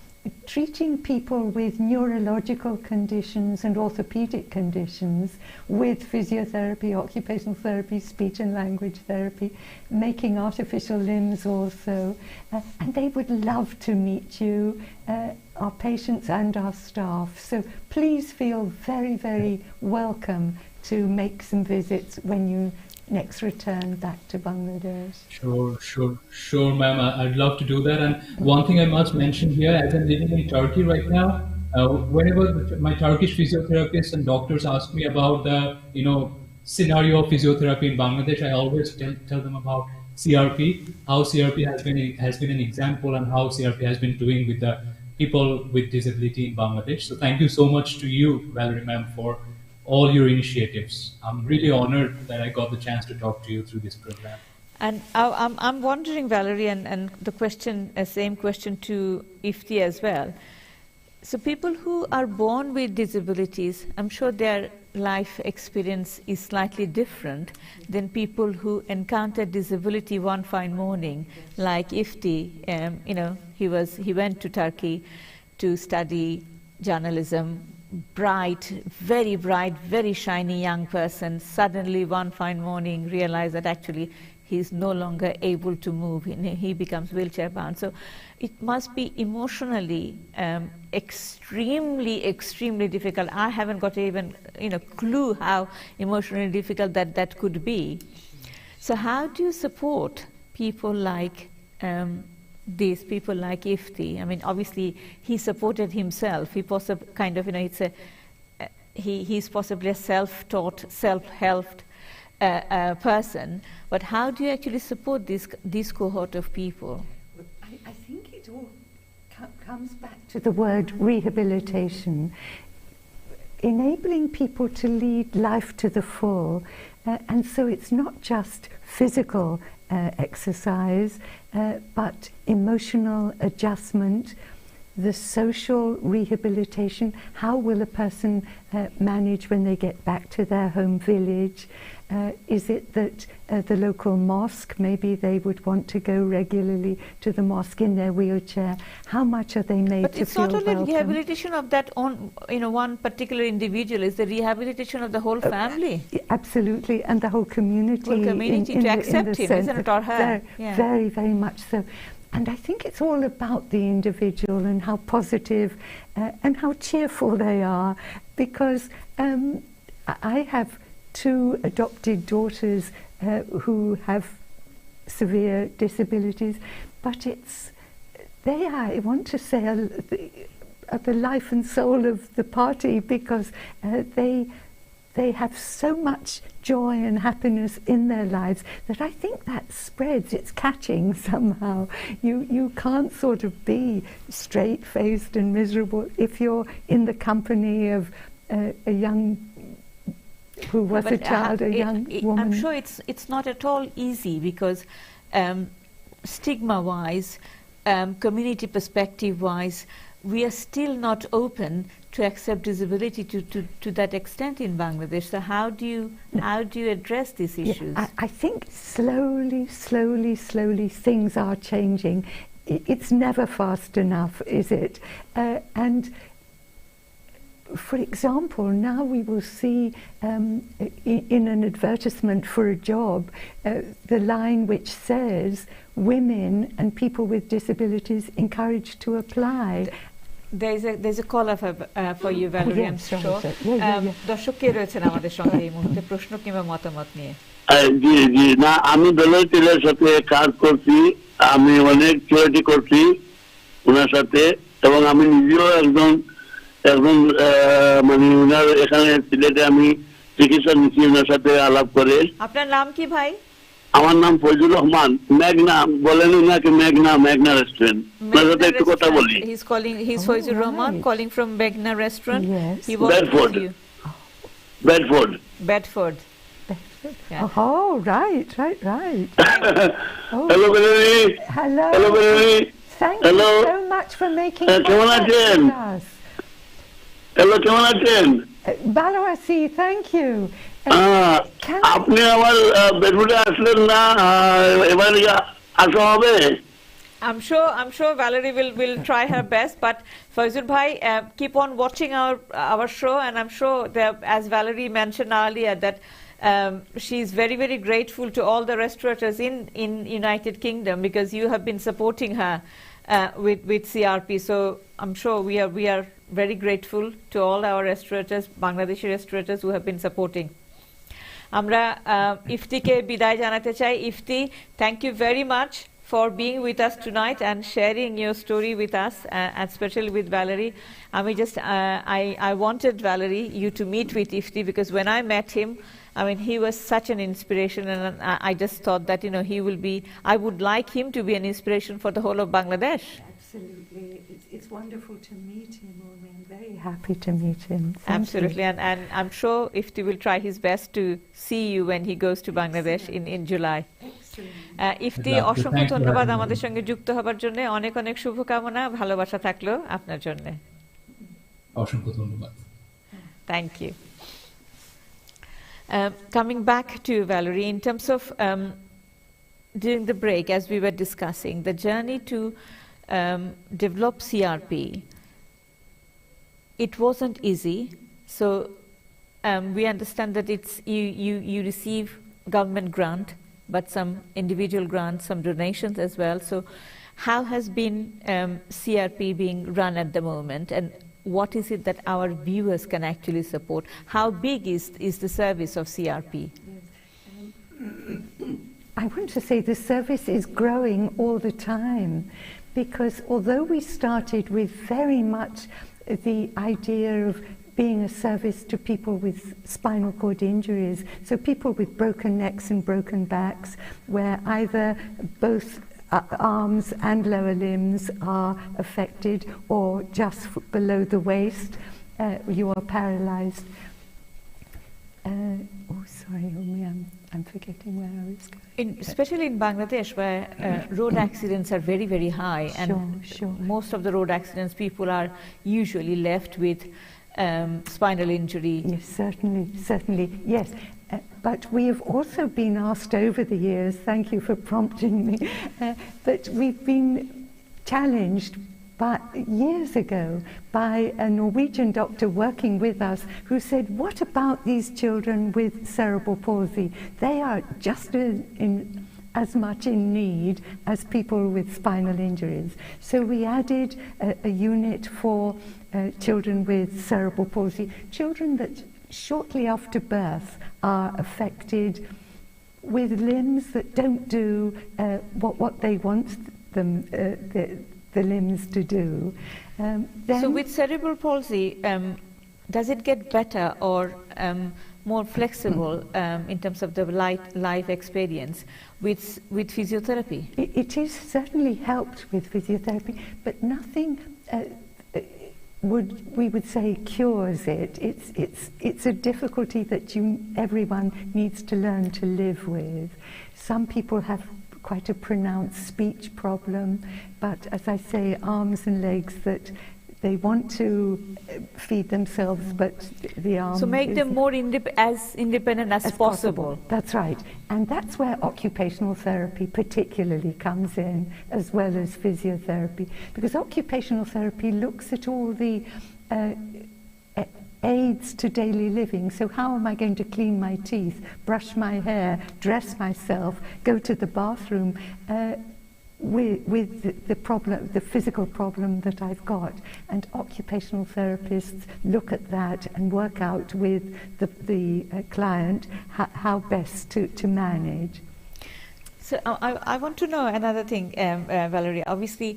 treating people with neurological conditions and orthopedic conditions with physiotherapy, occupational therapy, speech and language therapy, making artificial limbs also. And they would love to meet you, our patients and our staff. So please feel very, very welcome to make some visits when you next return back to Bangladesh. Sure, ma'am. I'd love to do that. And one thing I must mention here, as I'm living in Turkey right now, whenever my Turkish physiotherapists and doctors ask me about the, scenario of physiotherapy in Bangladesh, I always tell them about CRP, how CRP has been an example, and how CRP has been doing with the people with disability in Bangladesh. So thank you so much to you, Valarie ma'am, for all your initiatives. I'm really honored that I got the chance to talk to you through this program. And I'm wondering, Valarie, and the question, same question to Ifty as well. So people who are born with disabilities, I'm sure their life experience is slightly different than people who encounter disability one fine morning, like Ifty. He went to Turkey to study journalism. Bright, very shiny young person, suddenly one fine morning realized that actually he's no longer able to move. He becomes wheelchair bound. So it must be emotionally extremely difficult. I haven't got even clue how emotionally difficult that could be. So how do you support people like these people like Ifty? I mean, obviously he supported himself. He possibly he's possibly a self-taught, self-helped person. But how do you actually support this cohort of people? I think it all comes back to the word rehabilitation, enabling people to lead life to the full, and so it's not just physical exercise, but emotional adjustment, the social rehabilitation. How will a person manage when they get back to their home village? Is it that the local mosque, maybe they would want to go regularly to the mosque in their wheelchair? How much are they made to feel welcome? But it's not only rehabilitation of that one particular individual, it's the rehabilitation of the whole family. Absolutely, and the whole community. Whole community to accept him, isn't it, or her? Very, very much so. And I think it's all about the individual and how positive and how cheerful they are, because I have 2 adopted daughters who have severe disabilities, but they are, I want to say, are the life and soul of the party, because they have so much joy and happiness in their lives that I think that spreads, it's catching somehow. You can't sort of be straight-faced and miserable if you're in the company of a young who was a child, a young woman. I'm sure it's not at all easy, because stigma-wise, community perspective-wise, we are still not open to accept disability to that extent in Bangladesh. So how do you address these issues? I think slowly things are changing. It's never fast enough, is it? And for example, now we will see in an advertisement for a job the line which says women and people with disabilities encouraged to apply. There's a caller for you, Valarie, I'm sure. দর্শক কে রয়েছেন আমাদের সঙ্গে এই মুহূর্তে, প্রশ্ন কিংবা মতামত নিয়ে? জি না, আমি ভালারি টেইলরের সাথে কাজ করছি, আমি অনেক থিওরি করছি ওনার সাথে, এবং আমি নিজেও একজন মানে ওনার এখানে সিলেটে আমি চিকিৎসা নিচ্ছি ওনার সাথে আলাপ করে। আপনার নাম কি ভাই? আমার নাম ফয়জুর রহমান। মেঘনা বলেন ওনাকে, মেঘনা রেস্টুরেন্ট। ওনার সাথে একটু কথা বলি। He's Fayzur Rahman calling from Meghna restaurant. Yes. He wants to see you. Bedford. Yeah. Oh, right. Hello, Valarie. Hello, Valarie. Thank you so much for making contact with us. Hello, কেমন আছেন? ভালো আছি, thank you. আপনি আমার বেডরুমে আসলেন না, এবার আসা হবে? I'm sure Valarie will try her best, but Fayzur bhai, keep on watching our show, and I'm sure that, as Valarie mentioned earlier, that she's very grateful to all the restaurateurs in United Kingdom, because you have been supporting her with CRP. So I'm sure we are very grateful to all our restaurateurs, Bangladeshi restaurateurs, who have been supporting. আমরা ইফতিকে বিদায় জানাতে চাই। Ifti, thank you very much for being with us tonight and sharing your story with us, and especially with Valarie. I wanted Valarie, you to meet with Ifty, because when I met him, I mean, he was such an inspiration, and I just thought that, he will be, I would like him to be an inspiration for the whole of Bangladesh. Absolutely. It's wonderful to meet him, Urmee. I'm very happy to meet him. Thank Absolutely, you. and I'm sure Ifty will try his best to see you when he goes to Bangladesh in July. Ifti, অসংখ্য ধন্যবাদ আমাদের সঙ্গে যুক্ত হবার জন্য। অনেক অনেক শুভকামনা, ভালোবাসা থাকলো আপনার জন্য। অসংখ্য ধন্যবাদ। Thank you. Coming back to Valarie, in terms of during the break, as we were discussing, the journey to develop CRP, it wasn't easy. So we understand that you receive government grant, but some individual grants, some donations as well. So how has been CRP being run at the moment, and what is it that our viewers can actually support? How big is the service of CRP? I want to say the service is growing all the time, because although we started with very much the idea of being a service to people with spinal cord injuries, so people with broken necks and broken backs, where either both arms and lower limbs are affected, or just below the waist, you are paralyzed. I'm forgetting where I was going. Especially in Bangladesh, where road accidents are very, very high, and most of the road accidents, people are usually left with spinal injury. Yes, certainly, yes. But we have also been asked over the years, thank you for prompting me, but we've been challenged years ago by a Norwegian doctor working with us, who said, what about these children with cerebral palsy? They are just as much in need as people with spinal injuries. So we added a unit for children with cerebral palsy, children that shortly after birth are affected with limbs that don't do what they want them, the limbs to do. So with cerebral palsy, does it get better or more flexible in terms of the life experience with physiotherapy? It is certainly helped with physiotherapy, but nothing we would say cures it. It's a difficulty that everyone needs to learn to live with. Some people have quite a pronounced speech problem, but as I say, arms and legs that they want to feed themselves, but the arm... So make them more as independent as possible. That's right. And that's where occupational therapy particularly comes in, as well as physiotherapy, because occupational therapy looks at all the aids to daily living. So how am I going to clean my teeth, brush my hair, dress myself, go to the bathroom with the physical problem that I've got? And occupational therapists look at that and work out with the client how best to manage. So I want to know another thing, Valarie. Obviously,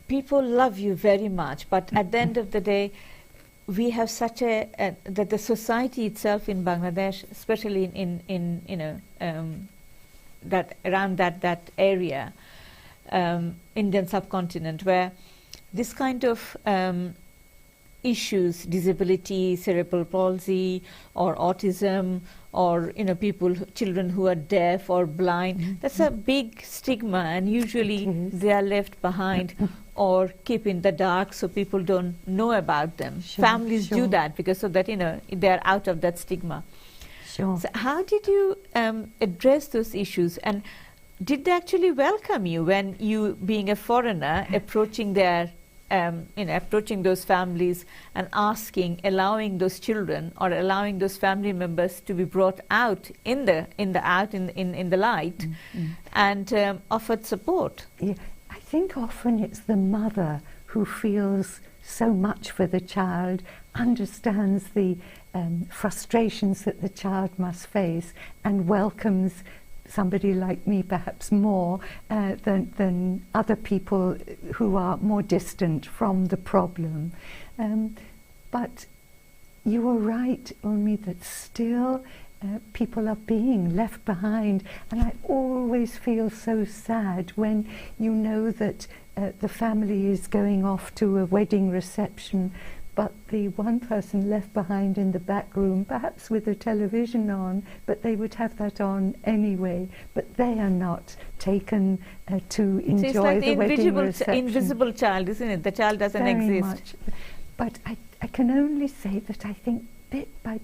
people love you very much, but at the end of the day, we have such that the society itself in Bangladesh, especially in that around that area, Indian subcontinent, where this kind of issues, disability, cerebral palsy, or autism, or children who are deaf or blind, that's a big stigma, and usually they are left behind or keep in the dark, so people don't know about them. Families do that because so that they are out of that stigma. So how did you address those issues, and did they actually welcome you when you, being a foreigner, approaching those families and allowing those children or allowing those family members to be brought out in the light and offered support? Yeah, I think often it's the mother who feels so much for the child, understands the frustrations that the child must face, and welcomes somebody like me perhaps more than other people who are more distant from the problem. But you are right, Urmee, that still people are being left behind, and I always feel so sad when you know that the family is going off to a wedding reception, but the one person left behind in the back room, perhaps with the television on, but they would have that on anyway, but they are not taken to enjoy So it's like the wedding reception. invisible child, isn't it? The child doesn't Very exist. much. But I can only say that I think bit by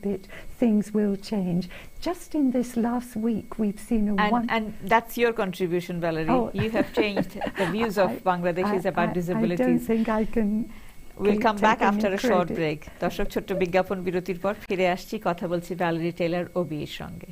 bit things will change. Just in this last week we've seen a And that's your contribution, Valarie. Oh. You have changed the views of Bangladeshis about I disabilities. don't think I can. We'll come back take any after a short credit. break. দর্শক ছোট্ট বিজ্ঞাপন বিরতির পর ফিরে আসছি, কথা বলছি Valerie Taylor ও বিয়ের সঙ্গে।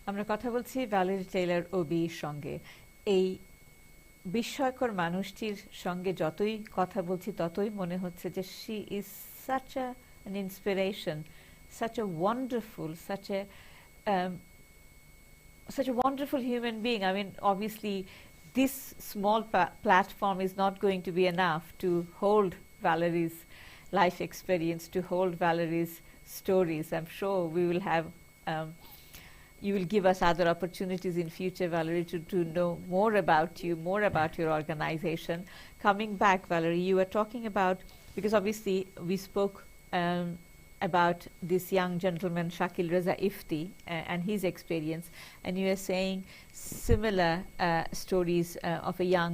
আমরা কথা বলছি ভ্যালেরি টেইলর ওবির সঙ্গে। এই বিস্ময়কর মানুষটির সঙ্গে যতই কথা বলছি ততই মনে হচ্ছে যে she is such an inspiration, such a wonderful human being. I mean, obviously this small platform is not going to be enough to hold Valerie's life experience, to hold Valerie's stories. I'm sure we will have you will give us other opportunities in future, Valarie, to know more about you, more about your organization. Coming back, Valarie, you were talking about, because obviously we spoke about this young gentleman, Shakil Ifty, and his experience, and you were saying similar stories of a young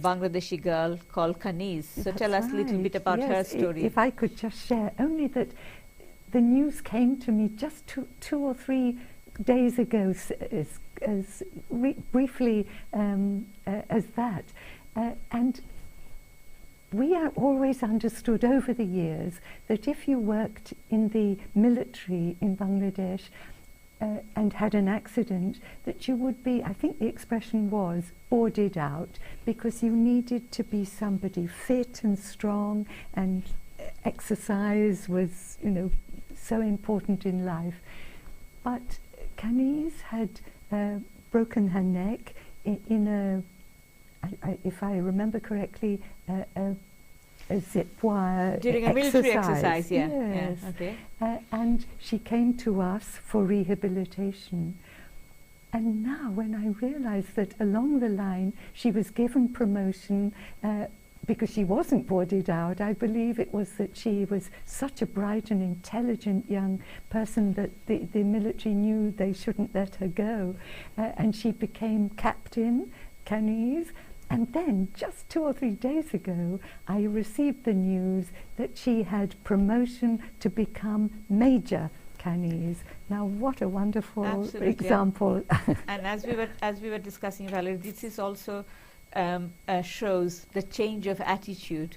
Bangladeshi girl called Kaniz. So That's tell us a little bit about her story. If I could just share, only that the news came to me just two or three days ago, briefly as that, and we are always understood over the years that if you worked in the military in Bangladesh and had an accident, that you would be, I think the expression was, boarded out, because you needed to be somebody fit and strong, and exercise was, so important in life. But Kaniz had broken her neck in a, if I remember correctly, a zip wire during a military exercise. Yes. Yeah, okay. And she came to us for rehabilitation. And now when I realized that along the line she was given promotion, because she wasn't boarded out, I believe it was that she was such a bright and intelligent young person that the military knew they shouldn't let her go. And she became captain, Kaniz. And then, just 2 or 3 days ago, I received the news that she had promotion to become Major Kaniz. Now, what a wonderful example. And as we were discussing, Valarie, this is also shows the change of attitude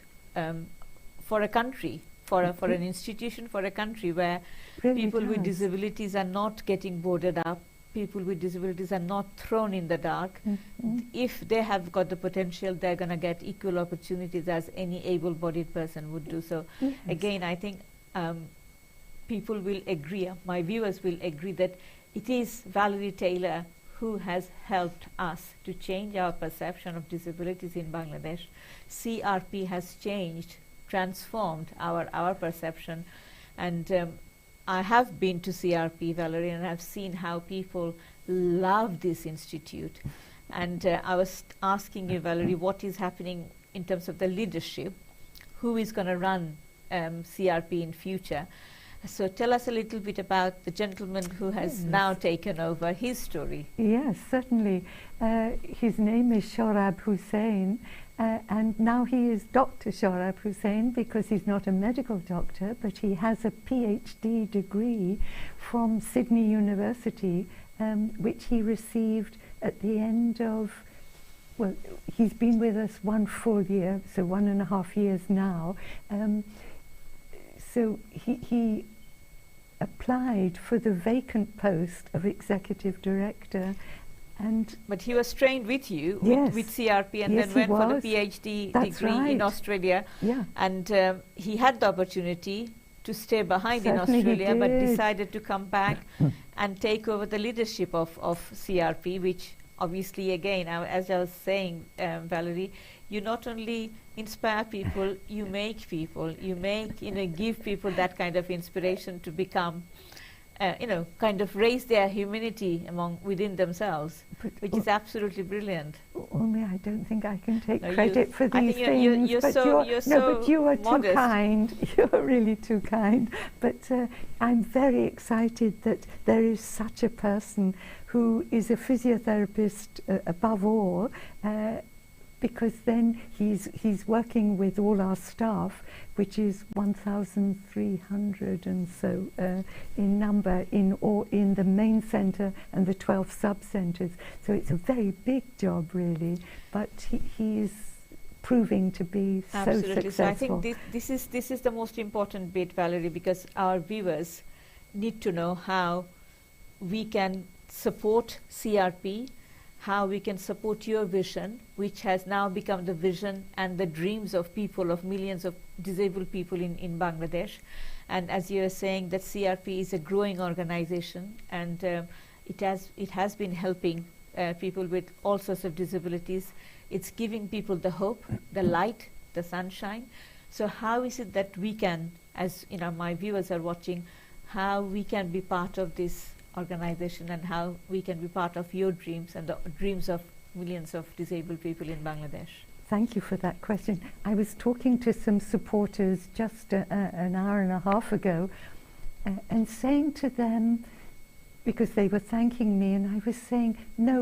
for a country, for an institution, for a country where Really people with does. disabilities are not getting boarded up, people with disabilities are not thrown in the dark. If they have got the potential, they're going to get equal opportunities as any able-bodied person would do. So Yes. again, I think people will agree, my viewers will agree, that it is Valarie Taylor who has helped us to change our perception of disabilities in Bangladesh. CRP has changed, transformed our perception. And I have been to CRP, Valarie, and I've seen how people love this institute. And I was asking you, Valarie, what is happening in terms of the leadership? Who is going to run CRP in future? So tell us a little bit about the gentleman who has now taken over, his story. Yes, certainly. His name is Shorab Hussain, and now he is Dr. Shorab Hussain, because he's not a medical doctor, but he has a PhD degree from Sydney University, which he received at the end of, well, he's been with us 1 full year, so 1.5 years now. So he applied for the vacant post of executive director, but he was trained with you, Yes. with CRP, and Yes, then he went for the was. PhD That's degree in right. Australia. Yeah. And he had the opportunity to stay behind in Certainly he Australia, but did. decided to come back and take over the leadership of CRP, which obviously, again, as I was saying, Valarie, you not only inspire people, you make people, give people that kind of inspiration to become, kind of raise their humanity within themselves, which is absolutely brilliant. Urmee, I don't think I can take No, credit for I these think things. you're but so- you're, you're no, so but you are modest. too kind. You're really too kind. But I'm very excited that there is such a person who is a physiotherapist above all, because then he's working with all our staff, which is 1,300 and so in number in the main centre and the 12 sub-centres. So it's a very big job, really, but he is proving to be Absolutely. so So I successful. think this is the most important bit, Valarie, because our viewers need to know how we can support CRP, how we can support your vision, which has now become the vision and the dreams of people, of millions of disabled people in Bangladesh. And as you are saying, that CRP is a growing organization, and it has been helping people with all sorts of disabilities. It's giving people the hope, the light, the sunshine. So how is it that we can, as my viewers are watching, how we can be part of this organization and how we can be part of your dreams and the dreams of millions of disabled people in Bangladesh? Thank you for that question. I was talking to some supporters just an hour and a half ago and saying to them, because they were thanking me, and I was saying, no,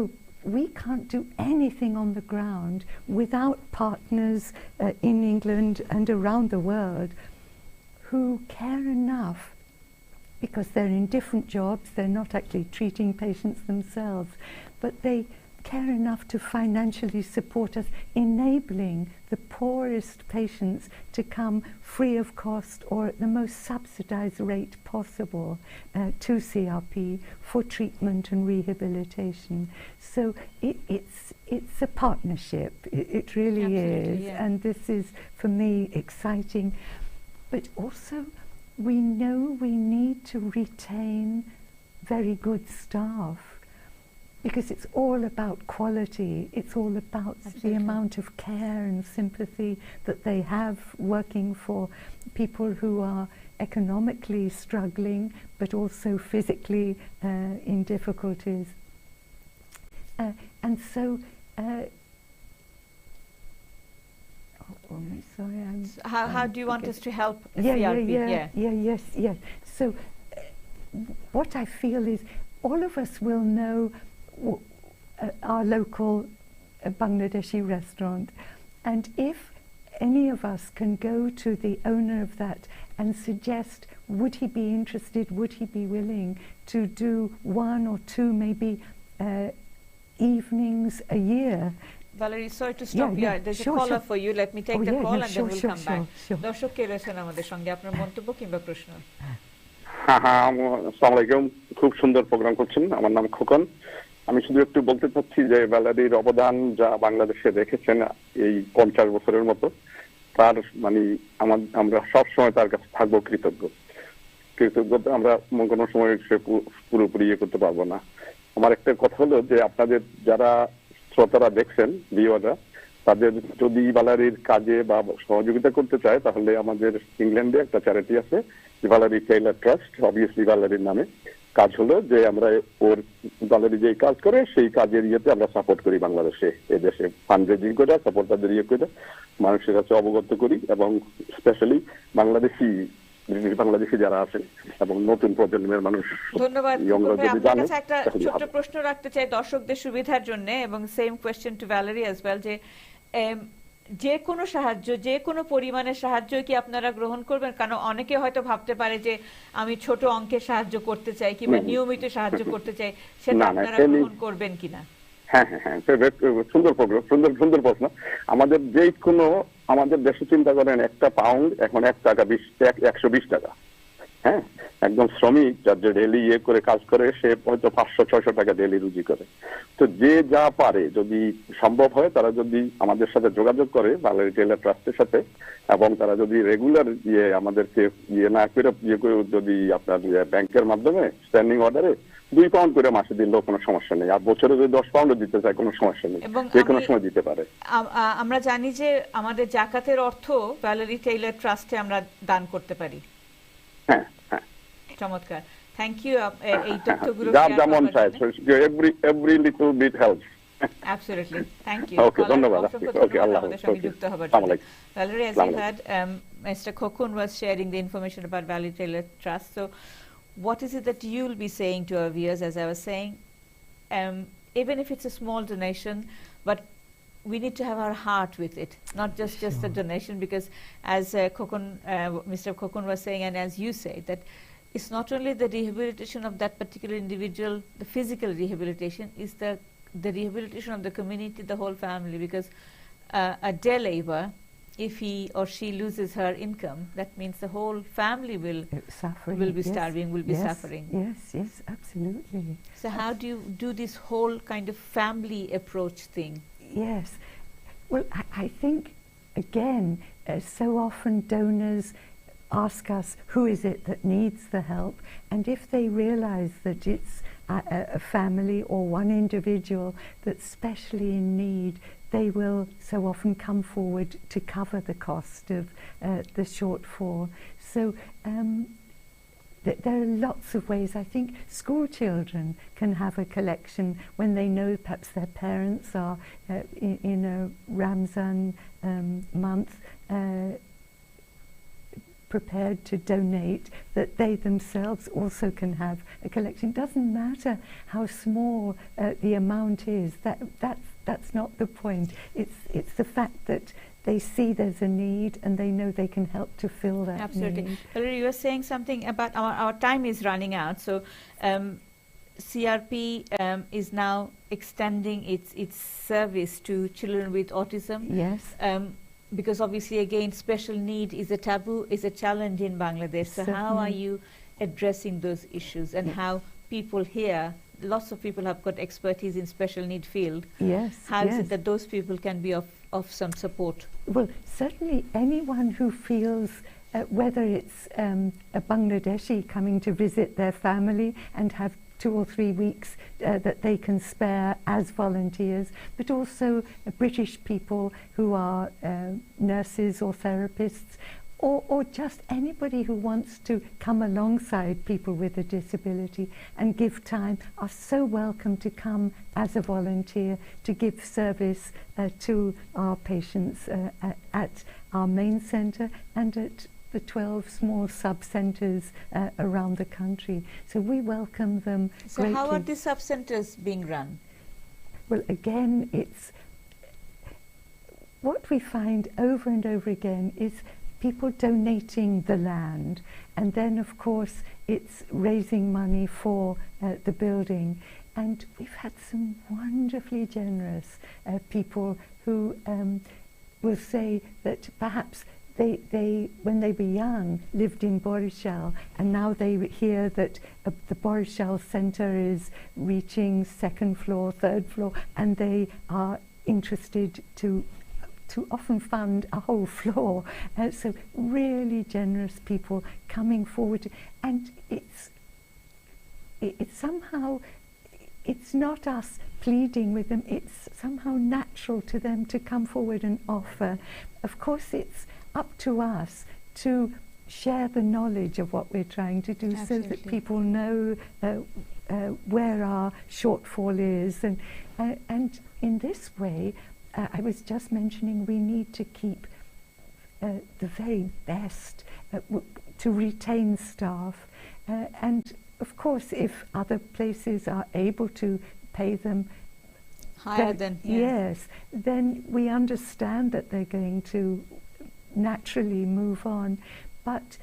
we can't do anything on the ground without partners in England and around the world who care enough, because they're in different jobs, they're not actually treating patients themselves, but they care enough to financially support us, enabling the poorest patients to come free of cost or at the most subsidized rate possible to CRP for treatment and rehabilitation. So it's a partnership, it really Absolutely, is, yeah. and this is for me exciting. But also we know we need to retain very good staff, because it's all about quality, it's all about Absolutely. the amount of care and sympathy that they have working for people who are economically struggling but also physically in difficulties. And so, sorry, I'm... How do you want us to help Yeah, CRP? yes. So what I feel is all of us will know our local Bangladeshi restaurant, and if any of us can go to the owner of that and suggest, would he be interested, would he be willing to do 1 or 2 maybe evenings a year. Valarie, sorry to stop you. There's a caller for you. Let me take the call and then we'll come back. দর্শক কে রয়েছেন আমাদের সঙ্গে, আপনার মন্তব্য কিংবা প্রশ্ন? হ্যাঁ, আসসালামু আলাইকুম। খুব সুন্দর প্রোগ্রাম করছেন। আমার নাম খোকন। আমি শুধু একটু বলতে চাচ্ছি যে ভ্যালারির অবদান যা বাংলাদেশে রেখেছেন এই 50 বছরের মতো, তার মানে আমরা সব সময় তার কাছে থাকবো কৃতজ্ঞ। আমরা কোনো সময় সে পুরোপুরি ইয়ে করতে পারবো না। আমার একটা কথা হলো যে আপনাদের যারা শ্রোতারা দেখছেন, ভিউয়াররা, তাদের যদি ভ্যালারির কাজে বা সহযোগিতা করতে চায় তাহলে আমাদের ইংল্যান্ডে একটা চ্যারিটি আছে, ভালারি টেইলর ট্রাস্ট, অবভিয়াসলি ভ্যালারির নামে। কাজ হলো যে আমরা ওর ভ্যালারি যে কাজ করে সেই কাজের ইয়েতে আমরা সাপোর্ট করি বাংলাদেশে, এই দেশে ফান্ড রেজিং করে সাপোর্টারদের ইয়ে করে মানুষের কাছে অবগত করি, এবং স্পেশালি বাংলাদেশি যারা আছেন এবং নতুন প্রজন্মের মানুষ। ধন্যবাদ। আপনার কাছে একটা ছোট্ট প্রশ্ন রাখতে চাই দর্শকদের সুবিধার জন্য, এবং same question to Valerie as well, যে কোনো সাহায্য, যে কোনো পরিমাণের সাহায্য কি আপনারা গ্রহণ করবেন? কারণ অনেকে হয়তো ভাবতে পারে যে আমি ছোট অঙ্কের সাহায্য করতে চাই কিংবা নিয়মিত সাহায্য করতে চাই, সেটা আপনারা গ্রহণ করবেন কিনা? হ্যাঁ, সুন্দর প্রশ্ন। আমাদের যে কোনো, আমাদের দেশে চিন্তা করেন একটা পাউন্ড এখন 120 টাকা। হ্যাঁ, একদম শ্রমিক যার যে ডেলি ইয়ে করে কাজ করে সে হয়তো 500-600 টাকা ডেলি রুজি করে। তো যে যা পারে, যদি সম্ভব হয় তারা যদি আমাদের সাথে যোগাযোগ করে ভ্যালারি টেইলর ট্রাস্টের সাথে, এবং তারা যদি রেগুলার আমাদেরকে না করে যদি আপনার ব্যাংকের মাধ্যমে স্ট্যান্ডিং অর্ডারে 2 পাউন্ড করে মাসে দিলেও কোনো সমস্যা নেই, আর বছরে যদি 10 পাউন্ড দিতে চায় কোনো সমস্যা নেই, যে কোনো সময় দিতে পারে। আমরা জানি যে আমাদের জাকাতের অর্থ ভ্যালারি টেইলর ট্রাস্টে আমরা দান করতে পারি। হ্যাঁ, চমৎকার, থ্যাংক ইউ এই তথ্যগুলো যেমন চাই, every little bit helps. Absolutely, thank you. Okay, ধন্যবাদ। Okay, আল্লাহ হাফেজ। Valarie, as we heard, Mr. Khokun was sharing the information about Valarie Taylor Trust. So what is it that you will be saying to our viewers? As I was saying, even if it's a small donation, but we need to have our heart with it, not just a donation, because as Mr. Khokun was saying, and as you say, that it's not only the rehabilitation of that particular individual, the physical rehabilitation, is the rehabilitation of the community, the whole family, because a day labor if he or she loses her income, that means the whole family will Suffering, be yes. starving, will be Yes, suffering. Yes, absolutely. So how do you do this whole kind of family approach thing? Yes. Well, I think, again, so often donors ask us, who is it that needs the help? And if they realize that it's a family or one individual that's specially in need, they will so often come forward to cover the cost of the shortfall. So there are lots of ways. I think school children can have a collection when they know perhaps their parents are in a Ramzan month prepared to donate, that they themselves also can have a collection. Doesn't matter how small the amount is. That's not the point. It's the fact that they see there's a need and they know they can help to fill that Absolutely. need. Valarie, you were saying something about our time is running out. So CRP is now extending its service to children with autism. Yes. Because obviously, again, special need is a taboo, is a challenge in Bangladesh. So how are Certainly. you addressing those issues, and how people here, lots of people have got expertise in special need field. Yes. How is yes. it that those people can be of some support? Well, certainly anyone who feels, whether it's a Bangladeshi coming to visit their family and have 2 or 3 weeks that they can spare as volunteers, but also British people who are nurses or therapists, or just anybody who wants to come alongside people with a disability and give time, are so welcome to come as a volunteer to give service to our patients at our main centre and at the 12 small sub-centres around the country. So we welcome them So greatly. how are the sub-centres being run? Well, again, it's what we find over and over again is people donating the land, and then of course it's raising money for the building. And we've had some wonderfully generous people who will say that perhaps they when they were young lived in Borishal, and now they hear that the Borishal Centre is reaching 2nd floor, 3rd floor, and they are interested to often fund a whole floor. So really generous people coming forward, and it's somehow, it's not us pleading with them, it's somehow natural to them to come forward and offer. Of course, it's up to us to share the knowledge of what we're trying to do. Absolutely. So that people know where our shortfall is, and in this way, I was just mentioning we need to keep the very best to retain staff, and of course if other places are able to pay them Higher than here? yes, then we understand that they're going to naturally move on. But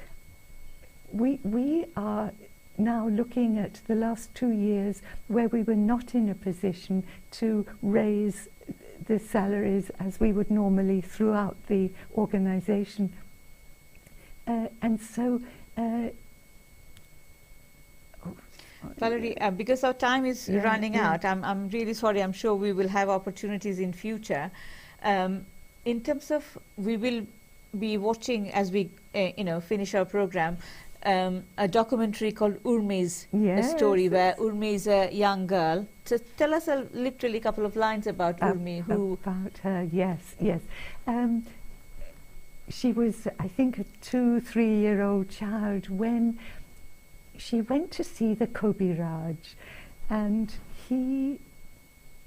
we are now looking at the last 2 years where we were not in a position to raise the salaries as we would normally throughout the organisation. And so Valarie, because our time is running out, I'm really sorry. I'm sure we will have opportunities in future. In terms of, we will be watching as we finish our program, a documentary called Urmee's story, where Urmee is a young girl. So tell us literally a couple of lines about Urmee. About her, yes. She was, I think, a 2-3-year-old child when she went to see the Kobiraj, and he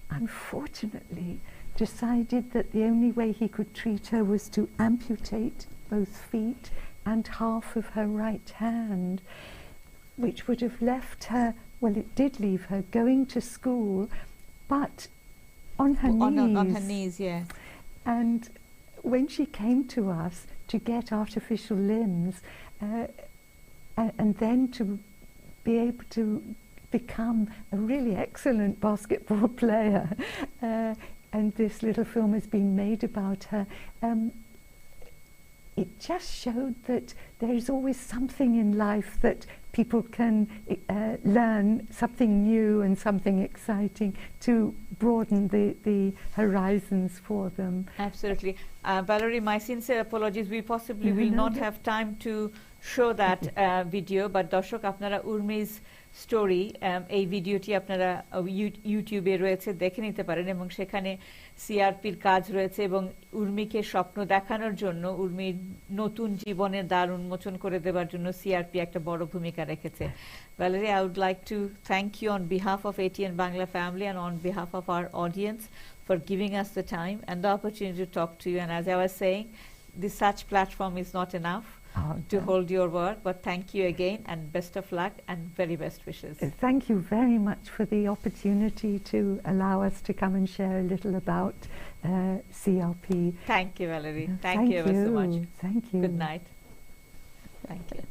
unfortunately decided that the only way he could treat her was to amputate both feet and half of her right hand, which would have left her, well, it did leave her going to school, but on her knees. On her knees, yeah. And when she came to us to get artificial limbs, and then to be able to become a really excellent basketball player, and this little film has been made about her, it just showed that there is always something in life that people can learn, something new and something exciting to broaden the horizons for them. Absolutely. Valarie, my sincere apologies. We possibly will not have time to show that video, but দর্শক আপনারা উর্মি's story এই ভিডিওটি আপনারা ইউটিউবে রয়েছে দেখে নিতে পারেন এবং সেখানে সিআরপির কাজ রয়েছে এবং উর্মিকে স্বপ্ন দেখানোর জন্য উর্মির নতুন জীবনের দ্বার উন্মোচন করে দেওয়ার জন্য সিআরপি একটা বড় ভূমিকা রেখেছে। Valarie, I would like to thank you on behalf of ATN Bangla family and on behalf of our audience for giving us the time and the opportunity to talk to you. And as I was saying, this such platform is not enough to hold your work, but thank you again and best of luck and very best wishes. Thank you very much for the opportunity to allow us to come and share a little about CRP. Thank you, Valarie. Thank you ever so much. Thank you. Good night. Thank you.